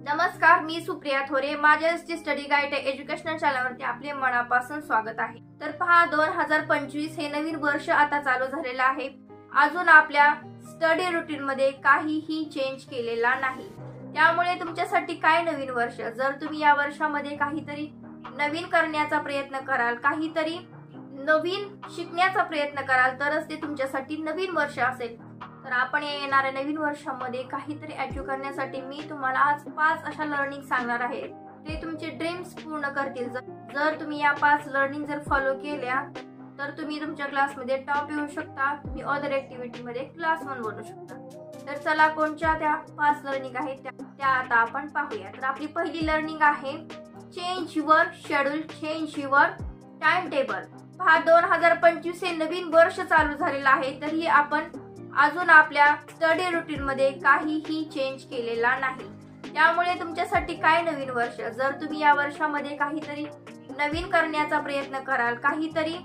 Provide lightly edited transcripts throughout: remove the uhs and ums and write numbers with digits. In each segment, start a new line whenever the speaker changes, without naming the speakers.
नमस्कार, मी सुप्रिया थोरे. माझ्या स्टडी गाईड एज्युकेशनल चॅनलवरती आपले मनापासून स्वागत आहे. तर पहा, 2025 हे नवीन वर्ष आता चालू झालेलं आहे. अजून आपल्या स्टडी रुटीन मध्ये काहीही चेंज केलेला नाही. त्यामुळे तुमच्यासाठी काय नवीन वर्ष, जर तुम्ही या वर्षामध्ये काहीतरी नवीन करण्याचा प्रयत्न कराल, काहीतरी नवीन शिकण्याचा प्रयत्न कराल, तरच ते तुमच्यासाठी नवीन वर्ष असेल. तर आपण येणाऱ्या नवीन वर्षामध्ये काहीतरी अचीव करण्यासाठी मी तुम्हाला आज 5 अशा लर्निंग सांगणार आहे. ते तुमचे ड्रीम्स पूर्ण करतील. जर तुम्ही या 5 लर्निंग जर फॉलो केल्या तर तुम्ही तुमच्या क्लासमध्ये टॉप येऊ शकता. तुम्ही अदर ऍक्टिव्हिटी मध्ये क्लास 1 बनू शकता. तर चला, कोणत्या त्या 5 लर्निंग आहेत त्या आता आपण पाहूया. तर आपली पहिली लर्निंग आहे change your schedule, change your time table. पहा, 2025 हे नवीन वर्ष चालू झालेलं आहे, तरी आपण अजून आपल्या स्टडी रुटीन मध्ये काहीही चेंज केलेला नाही. त्यामुळे तुमच्यासाठी काय नवीन वर्ष, जर तुम्ही या वर्षामध्ये काहीतरी नवीन करण्याचा प्रयत्न कराल, काहीतरी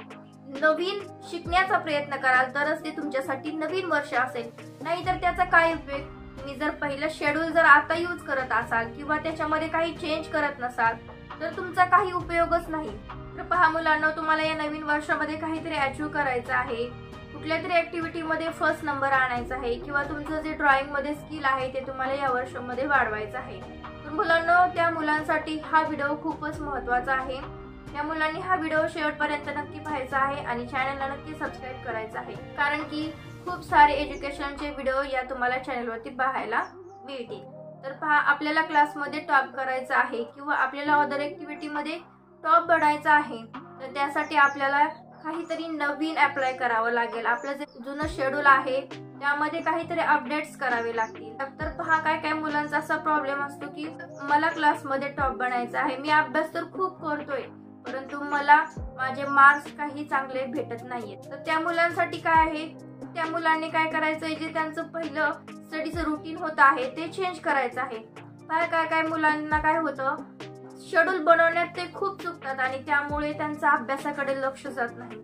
नवीन शिकण्याचा प्रयत्न कराल, तरच ते तुमच्यासाठी नवीन वर्ष असेल. नाहीतर त्याचा काय उपयोग. तुम्ही जर पहिलं शेड्यूल जर आता यूज करत असाल किंवा त्याच्यामध्ये काही चेंज करत नसाल तर तुमचा काही उपयोगच नाही. तर पहा मुलांना, तुम्हाला या नवीन वर्षामध्ये काहीतरी अचीव करायचं आहे, कुठल्या तरी ऍक्टिव्हिटी मध्ये फर्स्ट नंबर आणायचा आहे, किंवा तुमचं जे ड्रॉइंग मध्ये स्किल आहे ते तुम्हाला या वर्षामध्ये वाढवायचं आहे. तर मुलांना, त्या मुलांसाठी हा व्हिडिओ खूपच महत्त्वाचा आहे. त्या मुलांनी हा व्हिडिओ शेवटपर्यंत नक्की पाहायचा आहे आणि चॅनलला नक्की सबस्क्राईब करायचं आहे, कारण की खूप सारे एज्युकेशनचे व्हिडिओ या तुम्हाला चॅनलवरती पाहायला मिळतील. तर पहा, आपल्याला क्लासमध्ये टॉप करायचं आहे किंवा आपल्याला अदर ऍक्टिव्हिटी मध्ये टॉप बनायचं आहे, तर त्यासाठी आपल्याला काहीतरी नवीन अप्लाय करावं लागेल. आपलं जे जुनं शेड्यूल आहे त्यामध्ये काहीतरी अपडेट्स करावे लागतील. तर पहा, काय मुलांचा असा प्रॉब्लेम असतो की मला क्लासमध्ये टॉप बनायचं आहे, मी अभ्यास तर खूप करतोय परंतु मला माझे मार्क्स काही चांगले भेटत नाहीयेत. तर त्या मुलांसाठी काय आहे, त्या मुलांनी काय करायचंय, जे त्यांचं पहिलं स्टडीचं रुटीन होत आहे ते चेंज करायचं आहे. काय मुलांना काय होतं, शेड्यूल बनवण्यात ते खूप चुकतात आणि त्यामुळे त्यांचा अभ्यासाकडे लक्ष जात नाही.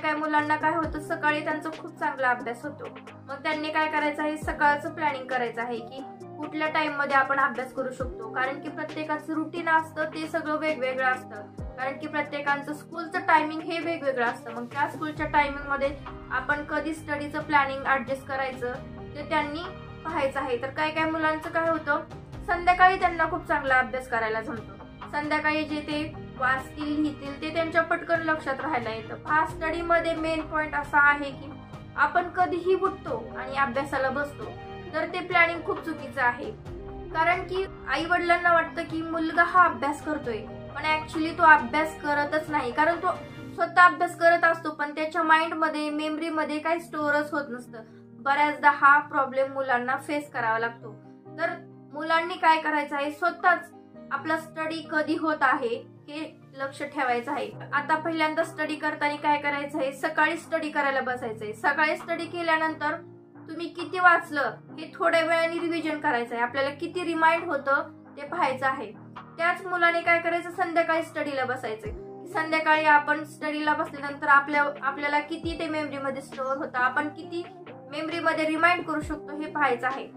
काय मुलांना काय होतं, सकाळी त्यांचा खूप चांगला अभ्यास होतो, मग त्यांनी काय करायचं आहे, सकाळचं प्लॅनिंग करायचं आहे की कुठल्या टाइम मध्ये आपण अभ्यास करू शकतो. कारण की प्रत्येकाचं रुटीन असतं ते सगळं वेगवेगळं असतं, कारण की प्रत्येकाचं स्कूलचं टायमिंग हे वेगवेगळं असतं. मग त्या स्कूलच्या टायमिंग मध्ये आपण कधी स्टडीचं प्लॅनिंग ऍडजस्ट करायचं ते त्यांनी पाहायचं आहे. तर काय मुलांचं काय होतं, संध्याकाळी त्यांना खूप चांगला अभ्यास करायला जमतो. संध्याकाळी जे ते वाचतील, लिहितील ते त्यांच्या पटकन लक्षात राहायला येतं. हा स्टडी मध्ये मेन पॉइंट असा आहे की आपण कधीही उठतो आणि अभ्यासाला बसतो, तर ते प्लॅनिंग खूप चुकीचं आहे. कारण की आई वडिलांना वाटतं की मुलगा हा अभ्यास करतोय, पण ऍक्च्युली तो अभ्यास करतच नाही. कारण तो स्वतः अभ्यास करत असतो पण त्याच्या माइंड मध्ये, मेमरी मध्ये काही स्टोअरच होत नसतं. बऱ्याचदा हा प्रॉब्लेम मुलांना फेस करावा लागतो. तर मुलांनी काय करायचं आहे, स्वतःच आपला स्टडी कधी होत आहे हे लक्ष ठेवायचं आहे. आता पहिल्यांदा स्टडी करताना काय करायचं आहे, सकाळी स्टडी करायला बसायचंय. सकाळी स्टडी केल्यानंतर तुम्ही किती वाचलं हे थोड्या वेळाने रिव्हिजन करायचं आहे. आपल्याला किती रिमाइंड होतं ते पाहायचं आहे. त्याच मुलाने काय करायचं, संध्याकाळी स्टडीला बसायचंय. संध्याकाळी आपण स्टडीला बसल्यानंतर आपल्याला किती ते मेमरीमध्ये स्टोअर होतं, आपण किती मेमरीमध्ये रिमाइंड करू शकतो हे पाहायचं आहे.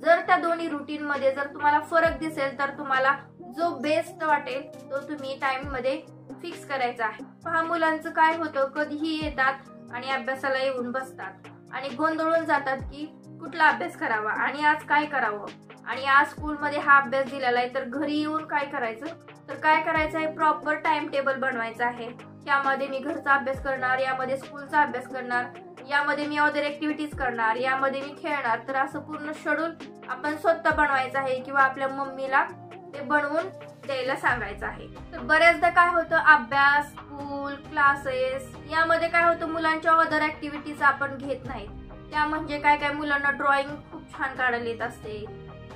जर त्या दोन्ही रुटीन मध्ये जर तुम्हाला फरक दिसेल तर तुम्हाला जो बेस्ट वाटेल तो तुम्ही टाइम मध्ये फिक्स करायचा आहे. पहा, मुलांचं काय होतं, कधीही येतात आणि अभ्यासाला येऊन बसतात आणि गोंधळून जातात की कुठला अभ्यास करावा आणि आज काय करावं, आणि आज स्कूलमध्ये हा अभ्यास दिलेला आहे तर घरी येऊन काय करायचं. तर काय करायचं आहे, प्रॉपर टाइम टेबल बनवायचं आहे. यामध्ये मी घरचा अभ्यास करणार, यामध्ये स्कूलचा अभ्यास करणार, यामध्ये मी अदर ऍक्टिव्हिटीज करणार, यामध्ये मी खेळणार. तर असं पूर्ण शेड्यूल आपण स्वतः बनवायचं आहे किंवा आपल्या मम्मीला ते बनवून द्यायला सांगायचं आहे. तर बऱ्याचदा काय होतं, अभ्यास, स्कूल, क्लासेस यामध्ये काय होतं, मुलांच्या अदर ऍक्टिव्हिटीज आपण घेत नाहीत. त्या म्हणजे काय मुलांना ड्रॉइंग खूप छान काढायला येत असते,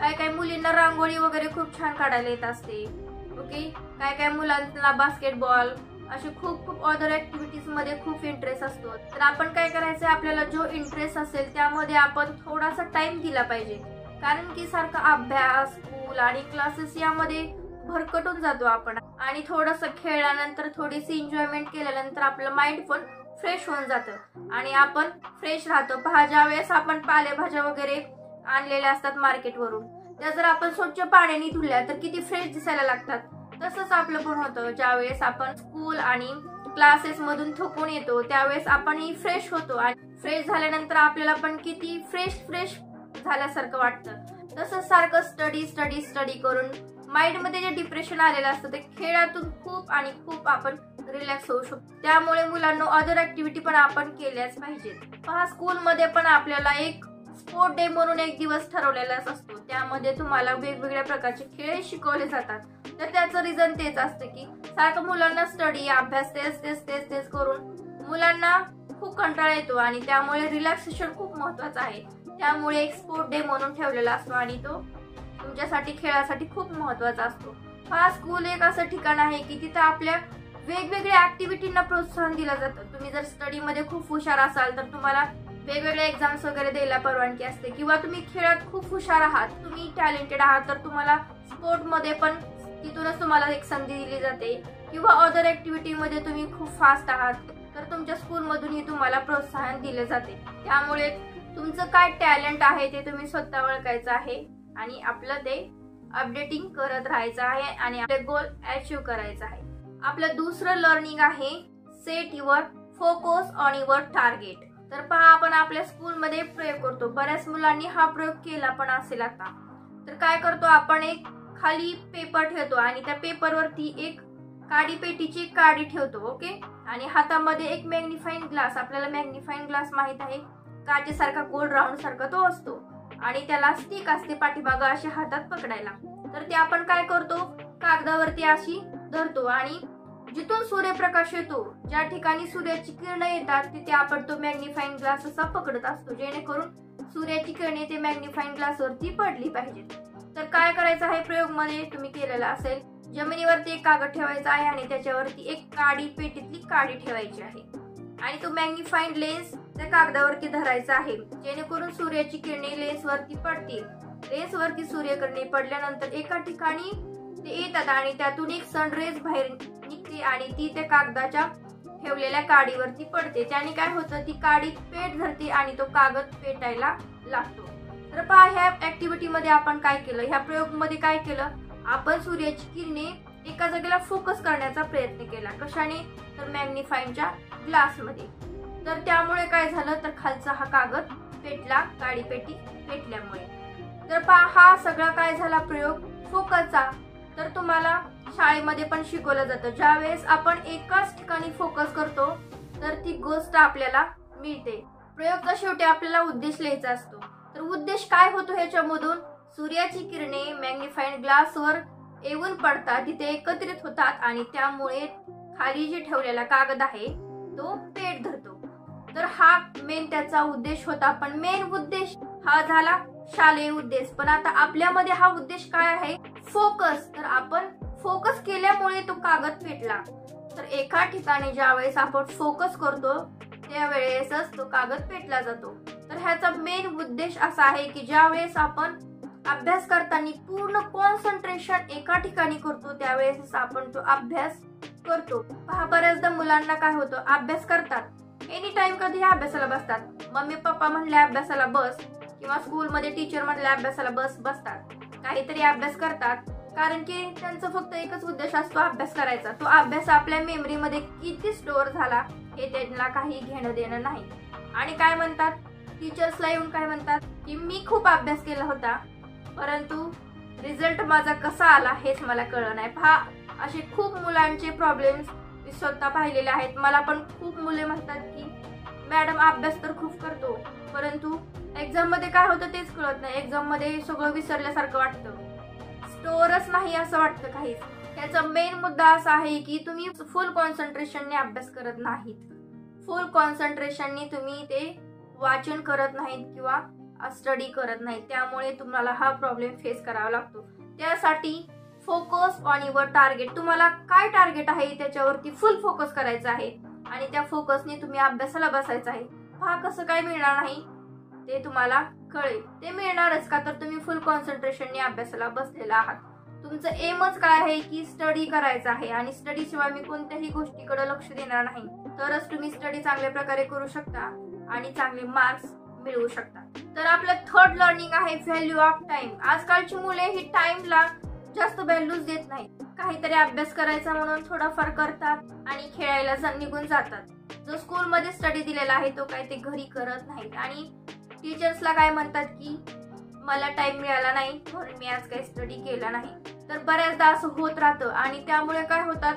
काय मुलींना रांगोळी वगैरे खूप छान काढायला येत असते. ओके, काय मुलांना बास्केटबॉल, असे खूप अदर ऍक्टिव्हिटीज मध्ये खूप इंटरेस्ट असतो. तर आपण काय करायचं, आपल्याला जो इंटरेस्ट असेल त्यामध्ये आपण थोडासा टाइम दिला पाहिजे. कारण की सारखा अभ्यास, स्कूल आणि क्लासेस यामध्ये भरकटून जातो आपण, आणि थोडंसं खेळल्यानंतर, थोडीशी एन्जॉयमेंट केल्यानंतर आपलं माइंड पण फ्रेश होऊन जातं आणि आपण फ्रेश राहतो. पहा, ज्या वेळेस आपण पालेभाज्या वगैरे आणलेल्या असतात मार्केटवरून, त्या जर आपण स्वच्छ पाण्याने धुतल्या तर किती फ्रेश दिसायला लागतात. तसंच आपलं पण होतं, ज्यावेळेस आपण स्कूल आणि क्लासेस मधून थकून येतो त्यावेळेस आपणही फ्रेश होतो आणि फ्रेश झाल्यानंतर आपल्याला पण किती फ्रेश झाल्यासारखं वाटतं. तसंच सारखं स्टडी करून माइंड मध्ये जे डिप्रेशन आलेलं असतं ते खेळातून खूप आपण रिलॅक्स होऊ शकतो. त्यामुळे मुलांना अदर ऍक्टिव्हिटी पण आपण केल्याच पाहिजेत. पहा, स्कूल मध्ये पण आपल्याला एक स्पोर्ट डे म्हणून एक दिवस ठरवलेलाच असतो. त्यामध्ये तुम्हाला वेगवेगळ्या प्रकारचे खेळ शिकवले जातात. तर त्याचं रिझन तेच असतं की सारखं मुलांना स्टडी अभ्यास तेच करून मुलांना खूप कंटाळा येतो आणि त्यामुळे रिलॅक्सेशन खूप महत्वाचं आहे. त्यामुळे एक स्पोर्ट डे म्हणून ठेवलेला असतो आणि तो तुमच्यासाठी खेळासाठी खूप महत्वाचा असतो. हा स्कूल एक असं ठिकाण आहे की तिथं आपल्या वेगवेगळ्या ऍक्टिव्हिटींना प्रोत्साहन दिलं जातं. तुम्ही जर स्टडी मध्ये खूप हुशार असाल तर तुम्हाला वेगवेगळे एक्झाम्स वगैरे द्यायला परवानगी असते, किंवा तुम्ही खेळात खूप हुशार आहात, तुम्ही टॅलेंटेड आहात तर तुम्हाला स्पोर्ट मध्ये पण तिथूनच तुम्हाला एक संधी दिली जाते, किंवा अदर ऍक्टिव्हिटी मध्ये तुम्ही खूप फास्ट आहात तर तुमच्या स्कूल मधूनही तुम्हाला प्रोत्साहन दिले जाते. त्यामुळे तुमचं काय टॅलेंट आहे ते तुम्ही स्वतः ओळखायचं आहे आणि आपलं ते अपडेटिंग करत राहायचं आहे आणि आपले गोल अचीव करायचं आहे. आपलं दुसरं लर्निंग आहे set your focus on your target. तर पहा, आपण आपल्या स्कूलमध्ये प्रयोग करतो, बऱ्याच मुलांनी हा प्रयोग केला पण असेल आता. तर काय करतो आपण, एक खाली पेपर ठेवतो आणि त्या पेपरवरती एक काडी पेटीची काडी ठेवतो, ओके, आणि हातामध्ये एक मॅग्निफाइंग ग्लास, आपल्याला मॅग्निफाइंग ग्लास माहित आहे, काचेसारखा गोल राऊंड सारखा तो असतो आणि त्याला स्टिक असते पाठीमागं अशी हातात पकडायला. तर ते आपण काय करतो, कागदावरती अशी धरतो आणि जिथून सूर्यप्रकाश येतो, ज्या ठिकाणी सूर्याची किरणं येतात तिथे आपण तो मॅग्निफाइंग ग्लास असा पकडत असतो, जेणेकरून सूर्याची किरणे ते मॅग्निफाइंग ग्लासवरती पडली पाहिजेत. तर काय करायचं आहे, प्रयोग मध्ये तुम्ही केलेला असेल, जमिनीवरती एक कागद ठेवायचा आहे आणि त्याच्यावरती एक काडी पेटीतली काडी ठेवायची आहे आणि तो मॅग्निफाइंग लेन्स त्या कागदावरती धरायचा आहे, जेणेकरून सूर्याची किरणे लेन्सवरती पडतील. लेन्सवरती सूर्यकिरणे पडल्यानंतर एका ठिकाणी ते येतात आणि त्यातून एक सनरेज बाहेर निघते आणि ती त्या कागदाच्या ठेवलेल्या काडीवरती पडते. त्याने काय होतं, ती काडी पेट धरते आणि तो कागद पेटायला लागतो. तर पहा, ह्या ऍक्टिव्हिटी मध्ये आपण काय केलं, ह्या प्रयोग मध्ये काय केलं, आपण सूर्याची किरणे एका जागेला फोकस करण्याचा प्रयत्न केला. कशाने, तर मॅग्निफाइंगच्या ग्लास मध्ये. तर त्यामुळे काय झालं, तर खालचा हा कागद पेटला, काडी पेटी पेटल्यामुळे. तर पहा, हा सगळा काय झाला प्रयोग फोकसचा. तर तुम्हाला शाळेमध्ये पण शिकवलं जातं, ज्यावेळेस आपण एकाच ठिकाणी फोकस करतो तर ती गोष्ट आपल्याला मिळते. प्रयोगचा शेवटी आपल्याला उद्देश लिहायचा असतो. तर उद्देश काय होतो ह्याच्यामधून, सूर्याची किरणे मॅग्निफाइंग ग्लासवर येऊन पडतात, तिथे एकत्रित होतात आणि त्यामुळे खाली जे ठेवलेला कागद आहे तो पेट धरतो. तर हा मेन त्याचा उद्देश होता. पण मेन उद्देश हा झाला शालेय उद्देश. पण आता आपल्यामध्ये हा उद्देश काय आहे, फोकस. तर आपण फोकस केल्यामुळे तो कागद पेटला. तर एका ठिकाणी ज्या वेळेस आपण फोकस करतो त्यावेळेसच तो कागद पेटला जातो. तर ह्याचा मेन उद्देश असा आहे की ज्या वेळेस आपण अभ्यास करताना पूर्ण कॉन्सन्ट्रेशन एका ठिकाणी करतो त्यावेळेस आपण तो अभ्यास करतो. पहा, बऱ्याचदा मुलांना काय होतं, अभ्यास करतात, एनी टाइम कधी अभ्यासाला बसतात, मम्मी पप्पा म्हणले अभ्यासाला बस किंवा स्कूलमध्ये टीचर म्हणले अभ्यासाला बसतात, काहीतरी अभ्यास करतात, कारण की त्यांचा फक्त एकच उद्देश असतो अभ्यास करायचा. तो अभ्यास आपल्या मेमरीमध्ये किती स्टोअर झाला हे त्यांना काही घेणं देणं नाही. आणि काय म्हणतात, टीचर्सला येऊन काय म्हणतात की मी खूप अभ्यास केला होता परंतु रिझल्ट माझा कसा आला हेच मला कळलं नाही. पहा, असे खूप मुलांचे प्रॉब्लेम्स मी स्वतः पाहिलेले आहेत. मला पण खूप मुले म्हणतात की मॅडम अभ्यास तर खूप करतो परंतु एक्झाम मध्ये काय होतं तेच कळत नाही, एक्झाम मध्ये सगळं विसरल्यासारखं वाटतं, स्टोअरच नाही असं वाटतं काहीच. याचा मेन मुद्दा असा आहे की तुम्ही फुल कॉन्सन्ट्रेशनने अभ्यास करत नाहीत, फुल कॉन्सन्ट्रेशनने तुम्ही ते वाचन करत नाहीत किंवा स्टडी करत नाहीत, त्यामुळे तुम्हाला हा प्रॉब्लेम फेस करावा लागतो. त्यासाठी फोकस ऑन युअर टार्गेट, तुम्हाला काय टार्गेट आहे त्याच्यावरती फुल फोकस करायचा आहे आणि त्या फोकसने तुम्ही अभ्यासाला बसायचं आहे. पहा, कसं काय मिळणार नाही ते तुम्हाला कळेल, ते मिळणारच का, तर तुम्ही फुल कॉन्सन्ट्रेशनने अभ्यासाला बसलेला आहात. तुमचं एमच काय आहे की स्टडी करायचं आहे आणि स्टडी शिवाय मी कोणत्याही गोष्टीकडे लक्ष देणार नाही, तरच तुम्ही स्टडी चांगल्या प्रकारे करू शकता आणि चांगले मार्क्स मिळवू शकता। तर आपलं थर्ड लर्निंग आहे व्हॅल्यू ऑफ टाइम। आजकालची मुले ही टाइमला जास्त व्हॅल्यूज देत नाही, काहीतरी अभ्यास करायचा म्हणून थोडाफार करतात आणि खेळायला निघून जातात। जो स्कूलमध्ये स्टडी दिलेला आहे तो काय ते घरी करत नाहीत आणि टीचर्सला काय म्हणतात की मला टाइम मिळाला नाही म्हणून मी आज काही स्टडी केला नाही। तर बऱ्याचदा असं होत राहतं आणि त्यामुळे काय होतात,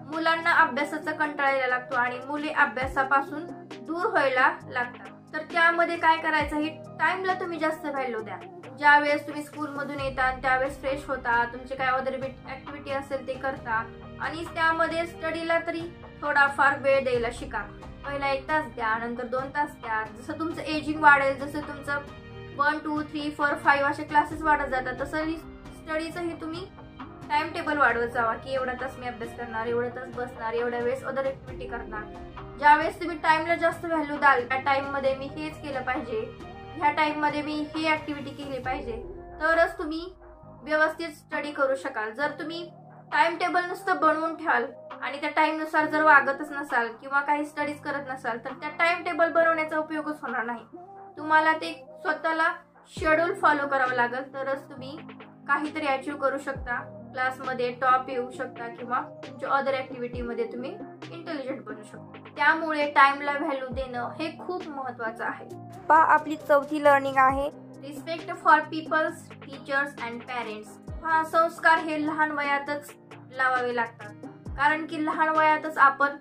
मुलांना अभ्यासाचा कंटाळा यायला लागतो आणि मुले अभ्यासापासून दूर व्हायला लागतात। तर त्यामध्ये काय करायचं, हे टाइमला तुम्ही जास्त व्हॅल्यू द्या। ज्या वेळेस तुम्ही स्कूलमधून येता त्यावेळेस फ्रेश होता, तुमचे काय अदर ऍक्टिव्हिटी असेल ते करता आणि त्यामध्ये स्टडीला तरी थोडाफार वेळ द्यायला शिका। पहिला 1 तास द्या, नंतर 2 तास द्या। जसं तुमचं एजिंग वाढेल, जसं तुमचं 1 2 3 4 5 असे क्लासेस वाढत जातात, तसं स्टडीचंही तुम्ही टाइम टेबल वाढवत जावा की एवढा तास मी अभ्यास करणार, एवढा तास बसणार, एवढ्या वेळेस अदर ऍक्टिव्हिटी करणार। ज्यावेळेस तुम्ही टाइमला जास्त व्हॅल्यू द्याल, त्या टाइममध्ये मी हेच केलं पाहिजे, ह्या टाइममध्ये मी ही ऍक्टिव्हिटी केली पाहिजे, तरच तुम्ही व्यवस्थित स्टडी करू शकाल। जर तुम्ही टाइम टेबल नुसतं बनवून ठेवाल आणि त्या टाइमनुसार जर वागतच नसाल किंवा काही स्टडीज करत नसाल तर त्या टाइम टेबल बनवण्याचा उपयोगच होणार नाही। तुम्हाला ते स्वतःला शेड्यूल फॉलो करावं लागेल, तरच तुम्ही काहीतरी अचीव करू शकता, क्लासमध्ये टॉप येऊ शकता किंवा तुमच्या अदर ऍक्टिव्हिटीमध्ये तुम्ही इंटेलिजंट बनू शकता। त्यामुळे टाइमला व्हॅल्यू देणं हे खूप महत्त्वाचं आहे। पहा आपली चौथी लर्निंग आहे respect for peoples, teachers and parents. हा संस्कार हे लहान वयातच लावावे लागतात, कारण की लहान वयातच आपण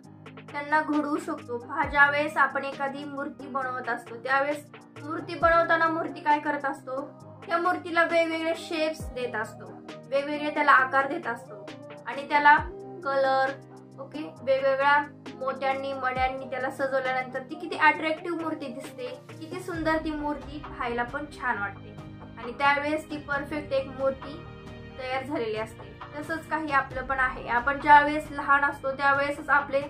त्यांना घडवू शकतो। पहा ज्यावेळेस आपण एखादी मूर्ती बनवत असतो त्यावेळेस मूर्ती बनवताना मूर्ती काय करत असतो, त्या मूर्तीला वेगवेगळे शेप्स देत असतो, वेगवेगळे त्याला आकार देत असतो आणि त्याला कलर वेगवेगळ्या मोत्यांनी मण्यांनी त्याला सजवल्यानंतर ती किती अट्रॅक्टिव्ह मूर्ती दिसते, किती सुंदर ती मूर्ती पाहायला पण छान वाटते आणि त्यावेळेस ती परफेक्ट एक मूर्ती तयार झालेली असते। तसंच काही आपलं पण आहे, आपण ज्यावेळेस लहान असतो त्यावेळेसच आपले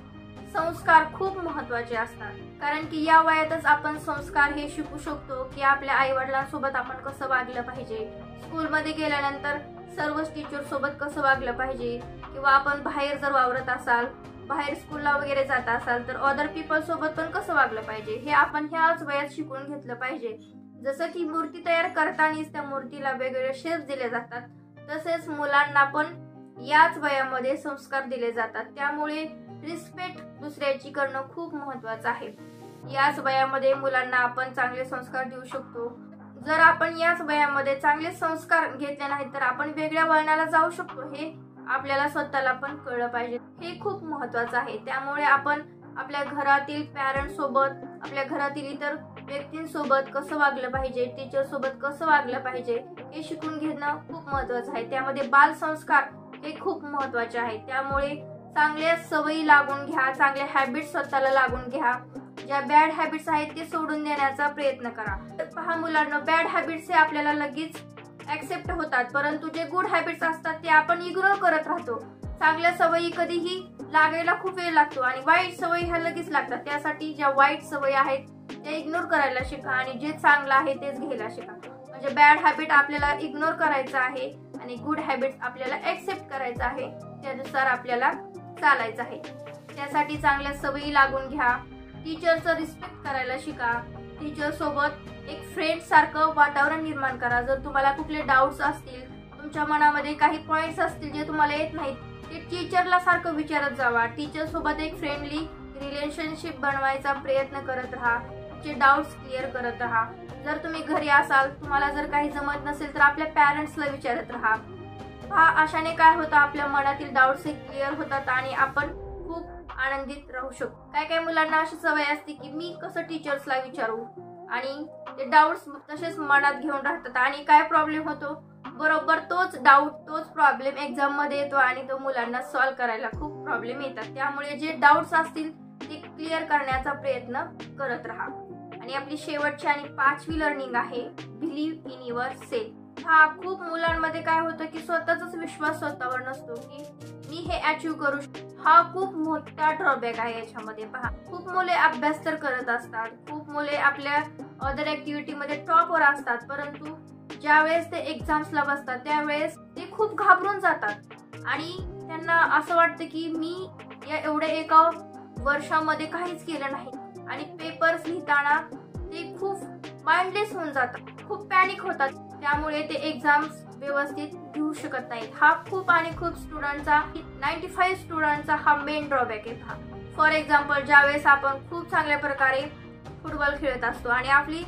संस्कार खूप महत्त्वाचे असतात, कारण की या वयातच आपण संस्कार हे शिकू शकतो की आपल्या आई वडिलांसोबत आपण कसं वागलं पाहिजे, स्कूलमध्ये गेल्यानंतर सर्वच टीचर सोबत कसं वागलं पाहिजे किंवा आपण बाहेर जर वावरत असाल, बाहेर स्कूलला वगैरे जात असाल तर अदर पीपल सोबत पण कसं वागलं पाहिजे हे आपण ह्याच वयात शिकून घेतलं पाहिजे। जसं की मूर्ती तयार करतानाच त्या मूर्तीला वेगवेगळे शेप्स दिले जातात, तसेच मुलांना पण याच वयामध्ये संस्कार दिले जातात। त्यामुळे रिस्पेक्ट दुसऱ्याची करणं खूप महत्त्वाचं आहे। याच वयामध्ये मुलांना आपण चांगले संस्कार देऊ शकतो। जर आपण याच वयामध्ये चांगले संस्कार घेतले नाहीत तर आपण वेगळ्या वळणाला जाऊ शकतो, हे आपल्याला स्वतःला पण कळलं पाहिजे, हे खूप महत्त्वाचं आहे। त्यामुळे आपण आपल्या घरातील पॅरेंट्स सोबत, आपल्या घरातील इतर व्यक्तींसोबत कसं वागलं पाहिजे, टीचर सोबत कसं वागलं पाहिजे हे शिकून घेणं खूप महत्त्वाचं आहे। त्यामध्ये बाल संस्कार हे खूप महत्त्वाचे आहे। त्यामुळे चांगल्या सवयी लागून घ्या, चांगल्या हॅबिट्स स्वतःला लागून घ्या, ज्या बॅड हॅबिट्स आहेत ते सोडून देण्याचा प्रयत्न करा। तर पहा मुलांना, बॅड हॅबिट्स हे आपल्याला लगेच ऍक्सेप्ट होतात, परंतु जे गुड हॅबिट्स असतात ते आपण इग्नोर करत राहतो। चांगल्या सवयी कधीही लागायला खूप वेळ लागतो आणि वाईट सवयी ह्या लगेच लागतात। त्यासाठी ज्या वाईट सवयी आहेत त्या इग्नोर करायला शिका आणि जे चांगलं आहे तेच घ्यायला शिका। म्हणजे बॅड हॅबिट आपल्याला इग्नोर करायचं आहे आणि गुड हॅबिट्स आपल्याला ऍक्सेप्ट करायचं आहे, त्यानुसार आपल्याला चालायचं आहे। त्यासाठी चांगल्या सवयी लागून घ्या, टीचरचं रिस्पेक्ट करायला शिका, टीचर सोबत एक फ्रेंड सारखं वातावरण निर्माण करा। जर तुम्हाला कुठले डाऊट्स असतील, तुमच्या मनामध्ये काही पॉइंट्स असतील जे तुम्हाला येत नाहीत, ते टीचरला सारखं विचारत जावा। टीचर सोबत एक फ्रेंडली रिलेशनशिप बनवायचा प्रयत्न करत राहा, तुमचे डाऊट्स क्लिअर करत राहा। जर तुम्ही घरी असाल, तुम्हाला जर काही जमत नसेल तर आपल्या पॅरेंट्सला विचारत राहा। पहा अशाने काय होतं, आपल्या मनातील डाऊट्स हे क्लिअर होतात आणि आपण खूप आनंदित राहू शकतो। काय काय मुलांना अशी सवय असते की मी कसं टीचर्सला विचारू आणि ते डाऊट्स तसेच मनात घेऊन राहतात आणि काय प्रॉब्लेम होतो, बरोबर तोच डाऊट तोच प्रॉब्लेम एक्झाम मध्ये येतो आणि तो मुलांना सॉल्व्ह करायला खूप प्रॉब्लेम येतात। त्यामुळे जे डाऊट्स असतील ते क्लिअर करण्याचा प्रयत्न करत राहा। आणि आपली शेवटची आणि 5वी लर्निंग आहे बिलीव्ह इन युअर सेल्फ। हा खूप मुलांमध्ये काय होतं की स्वतःचाच विश्वास स्वतःवर नसतो की मी हे अचीव करू शकतो, हा खूप मोठा ड्रॉबॅक आहे याच्यामध्ये। पहा खूप मुले अभ्यास तर करत असतात, खूप मुले आपल्या अदर ऍक्टिव्हिटी मध्ये टॉपवर असतात, परंतु ज्यावेळेस ते एक्झाम्सला बसतात त्यावेळेस ते खूप घाबरून जातात आणि त्यांना असं वाटतं की मी या एवढ्या एका वर्षामध्ये काहीच केलं नाही आणि पेपर्स लिहिताना ते खूप माइंडलेस होऊन जातात, खूप पॅनिक होतात, त्यामुळे ते एक्झाम्स व्यवस्थित घेऊ शकत नाहीत. हा खूप आणि खूप स्टुडंटचा 95 स्टुडंटचा हा मेन ड्रॉबॅक आहे. फॉर एक्झाम्पल, ज्यावेळेस आपण खूप चांगल्या प्रकारे फुटबॉल खेळत असतो आणि आपली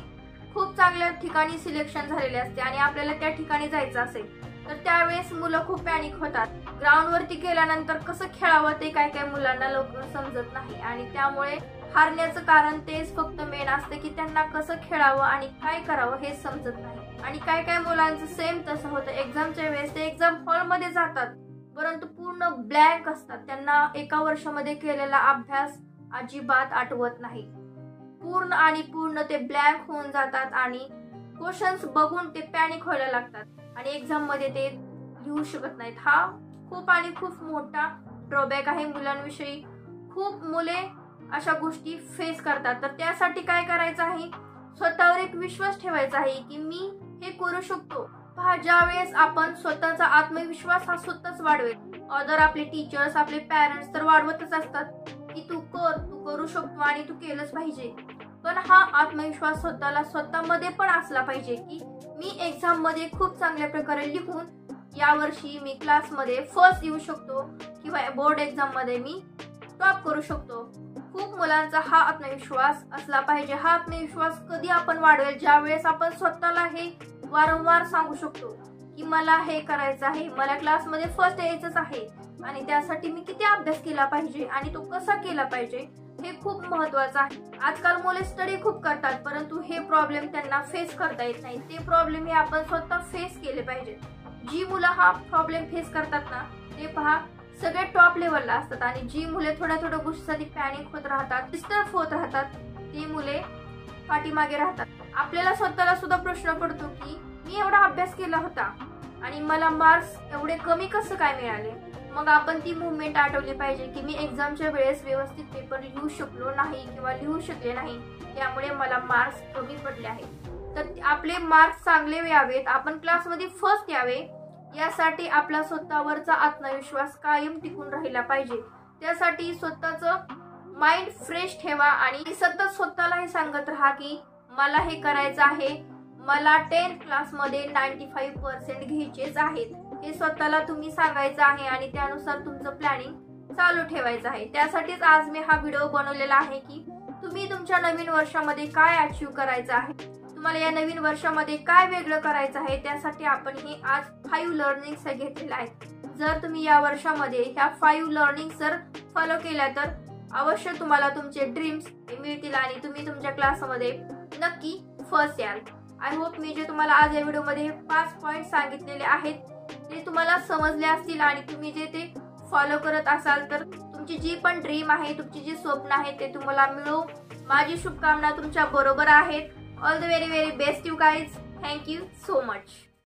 खूप चांगल्या ठिकाणी सिलेक्शन झालेले असते आणि आपल्याला त्या ठिकाणी जायचं असेल, तर त्यावेळेस मुलं खूप पॅनिक होतात. ग्राउंडवरती गेल्यानंतर कसं खेळावं ते काय काय मुलांना लवकर समजत नाही आणि त्यामुळे हारण्याचं कारण तेच फक्त मेन असतं की त्यांना कसं खेळावं आणि काय करावं हे समजत नाही. आणि काय काय मुलांचं सेम तसं होतं. एक्झामच्या वेळेस ते एक्झाम हॉलमध्ये जातात परंतु पूर्ण ब्लँक असतात. त्यांना एका वर्षामध्ये केलेला अभ्यास अजिबात आठवत नाही. पूर्ण आणि पूर्ण ते ब्लँक होऊन जातात आणि क्वेश्चन्स बघून ते पॅनिक व्हायला लागतात आणि एक्झाम मध्ये ते लिहू शकत नाहीत. हा खूप आणि खूप मोठा ड्रॉबॅक आहे मुलांविषयी. खूप मुले अशा गोष्टी फेस करतात. तर त्यासाठी काय करायचं आहे, स्वतःवर एक विश्वास ठेवायचा आहे की मी हे करू शकतो. पहा, ज्या वेळेस आपण स्वतःचा आत्मविश्वास हा स्वतःच वाढवेल, अदर आपले टीचर्स, आपले पॅरेंट्स तर वाढवतच असतात की तू करू शकतो आणि तू केलंच पाहिजे. पण हा आत्मविश्वास स्वतःमध्ये पण असला पाहिजे की मी एक्झाम मध्ये खूप चांगल्या प्रकारे लिहून यावर्षी मी क्लासमध्ये फर्स्ट येऊ शकतो किंवा बोर्ड एक्झाम मध्ये मी टॉप करू शकतो. खूप मुलांचा हा आत्मविश्वास असला पाहिजे. हा आत्मविश्वास कधी आपण वाढवेल, ज्या वेळेस आपण स्वतःला हे वारंवार सांगू शकतो की मला हे करायचं आहे, मला क्लासमध्ये फर्स्ट यायचंच आहे आणि त्यासाठी मी किती अभ्यास केला पाहिजे आणि तो कसा केला पाहिजे हे खूप महत्वाचं आहे. आजकाल मुले स्टडी खूप करतात परंतु हे प्रॉब्लेम त्यांना फेस करता येत नाही. ते प्रॉब्लेम हे आपण स्वतः फेस केले पाहिजे. जी मुलं हा प्रॉब्लेम फेस करतात ना, ते पहा सगळे टॉप लेवलला असतात आणि जी मुले थोड्या गोष्टीसाठी पॅनिक होत राहतात, डिस्टर्ब होत राहतात, ती मुले पाठीमागे राहतात. आपल्याला स्वतःला सुद्धा प्रश्न पडतो की मी एवढा अभ्यास केला होता आणि मला मार्क्स एवढे कमी कसं काय मिळाले. मग आपण ती मुवमेंट आठवली पाहिजे की मी एक्झामच्या वेळेस व्यवस्थित पेपर लिहू शकलो नाही किंवा लिहू शकले नाही, त्यामुळे मला मार्क्स कमी पडले आहेत. तर आपले मार्क्स चांगले यावेत, आपण क्लासमध्ये फर्स्ट यावे, यासाठी आपला स्वतःवरचा आत्मविश्वास कायम टिकून राहिला पाहिजे. त्यासाठी स्वतःचं माइंड फ्रेश ठेवा आणि सतत स्वतःला हे सांगत राहा की मला हे करायचं आहे, मला 10th क्लासमध्ये 95% घ्यायचेच आहेत. हे स्वतःला तुम्ही सांगायचं आहे आणि त्यानुसार तुमचं प्लॅनिंग चालू ठेवायचं आहे. त्यासाठीच आज मी हा व्हिडिओ बनवलेला आहे की तुम्ही तुमच्या नवीन वर्षामध्ये काय अचीव्ह करायचं आहे, तुम्हाला या नवीन वर्षामध्ये काय वेगळं करायचं आहे. त्यासाठी आपण हे आज 5 लर्निंग्स घेतलेल्या आहेत. जर तुम्ही या वर्षामध्ये ह्या 5 लर्निंग्स जर फॉलो केल्या तर अवश्य तुम्हाला तुमचे ड्रीम्स मिळतील आणि तुम्ही तुमच्या क्लासमध्ये नक्की फर्स्ट याल. आय होप मी जे तुम्हाला आज या व्हिडिओमध्ये 5 पॉइंट सांगितलेले आहेत ते तुम्हाला समजले असतील आणि तुम्ही जे ते फॉलो करत असाल तर तुमची जी पण ड्रीम आहे, तुमची जी स्वप्न आहे ते तुम्हाला मिळो. माझी शुभकामना तुमच्या बरोबर आहेत. All the very best you guys. Thank you so much.